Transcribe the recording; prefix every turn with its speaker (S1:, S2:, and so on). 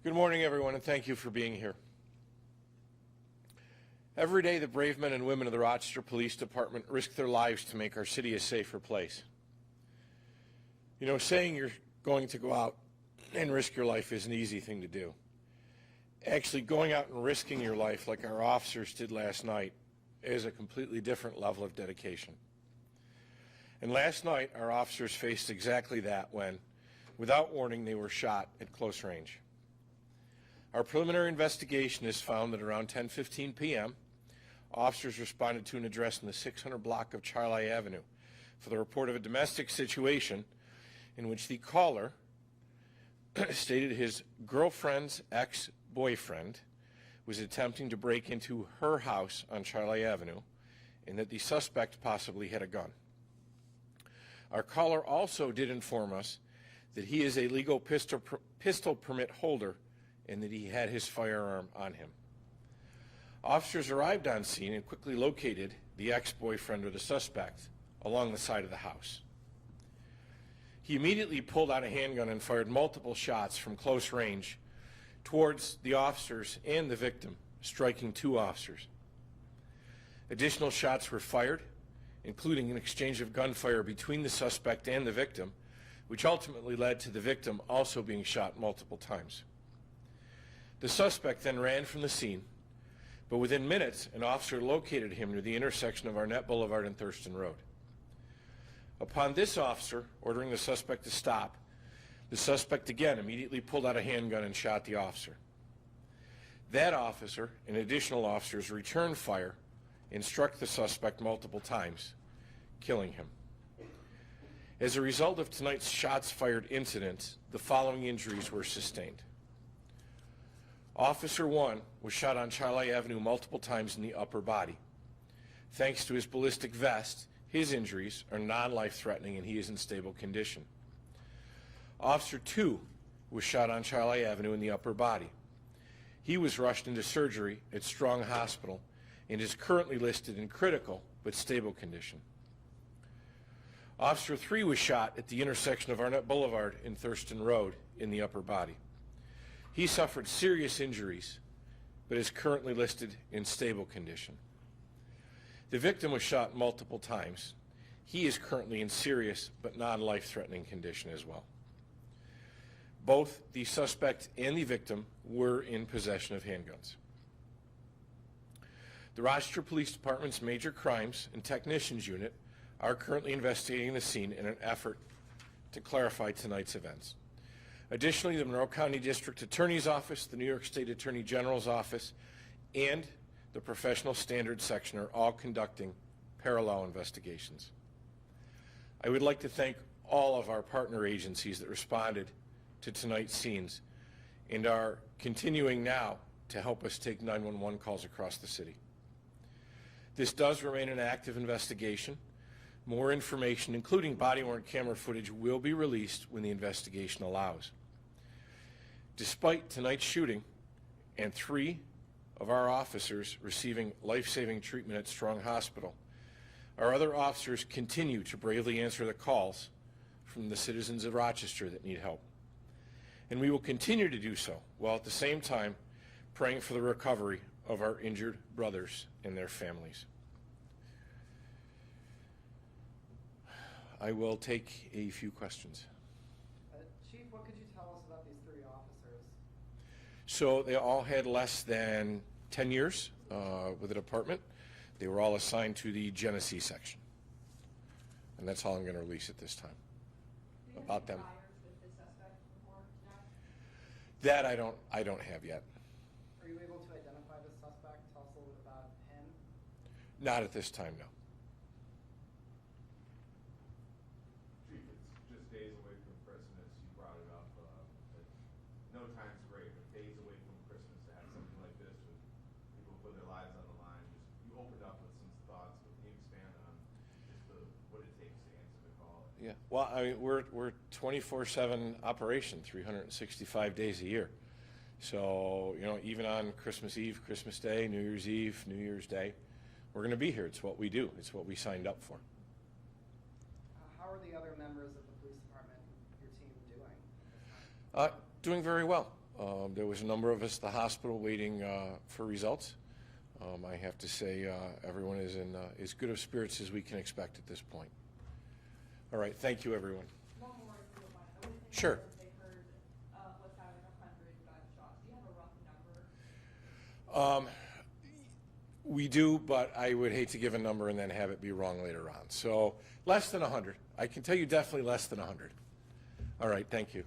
S1: Good morning, everyone, and thank you for being here. Every day, the brave men and women of the Rochester Police Department risk their lives to make our city a safer place. You know, saying you're going to go out and risk your life is an easy thing to do. Actually, going out and risking your life like our officers did last night is a completely different level of dedication. And last night, our officers faced exactly that when, without warning, they were shot at close range. Our preliminary investigation has found that around 10:15 p.m., officers responded to an address in the 600 block of Charlie Avenue for the report of a domestic situation in which the caller stated his girlfriend's ex-boyfriend was attempting to break into her house on Charlie Avenue and that the suspect possibly had a gun. Our caller also did inform us that he is a legal pistol permit holder and that he had his firearm on him. Officers arrived on scene and quickly located the ex-boyfriend or the suspect along the side of the house. He immediately pulled out a handgun and fired multiple shots from close range towards the officers and the victim, striking two officers. Additional shots were fired, including an exchange of gunfire between the suspect and the victim, which ultimately led to the victim also being shot multiple times. The suspect then ran from the scene, but within minutes, an officer located him near the intersection of Arnett Boulevard and Thurston Road. Upon this officer ordering the suspect to stop, the suspect again immediately pulled out a handgun and shot the officer. That officer and additional officers returned fire and struck the suspect multiple times, killing him. As a result of tonight's shots fired incident, the following injuries were sustained. Officer 1 was shot on Charlie Avenue multiple times in the upper body. Thanks to his ballistic vest, his injuries are non-life-threatening and he is in stable condition. Officer 2 was shot on Charlie Avenue in the upper body. He was rushed into surgery at Strong Hospital and is currently listed in critical but stable condition. Officer 3 was shot at the intersection of Arnett Boulevard and Thurston Road in the upper body. He suffered serious injuries, but is currently listed in stable condition. The victim was shot multiple times. He is currently in serious but non-life-threatening condition as well. Both the suspect and the victim were in possession of handguns. The Rochester Police Department's Major Crimes and Technicians Unit are currently investigating the scene in an effort to clarify tonight's events. Additionally, the Monroe County District Attorney's Office, the New York State Attorney General's Office, and the Professional Standards Section are all conducting parallel investigations. I would like to thank all of our partner agencies that responded to tonight's scenes and are continuing now to help us take 911 calls across the city. This does remain an active investigation. More information, including body-worn camera footage, will be released when the investigation allows. Despite tonight's shooting and 3 of our officers receiving life-saving treatment at Strong Hospital, our other officers continue to bravely answer the calls from the citizens of Rochester that need help. And we will continue to do so, while at the same time praying for the recovery of our injured brothers and their families. I will take a few questions.
S2: Chief, what could you tell us about these 3 officers?
S1: So they all had less than 10 years with the department. They were all assigned to the Genesee section. And that's all I'm going to release at this time about them.
S3: With the suspect before now?
S1: That I don't have yet.
S2: Are you able to identify the suspect? Tell us a little bit about him.
S1: Not at this time, no.
S4: Chief, it's just days away from Christmas. You brought it up. No time's great, but days away from Christmas to have something like this with people put their lives on the line. You opened up with some thoughts, but can you expand on just what it takes to answer the call?
S1: Yeah. Well, I mean, we're 24/7 operation, 365 days a year. So, you know, even on Christmas Eve, Christmas Day, New Year's Eve, New Year's Day, we're going to be here. It's what we do. It's what we signed up for.
S2: How are the other members of the police department, your team, doing?
S1: Doing very well. There was a number of us at the hospital waiting for results. I have to say everyone is in as good of spirits as we can expect at this point. All right, thank you, everyone.
S3: One more, if you don't mind. I would think
S1: Sure.
S3: that they heard what sounded 100 gunshots. Do you have a rough number?
S1: We do, but I would hate to give a number and then have it be wrong later on. So less than 100. I can tell you definitely less than 100. All right, thank you.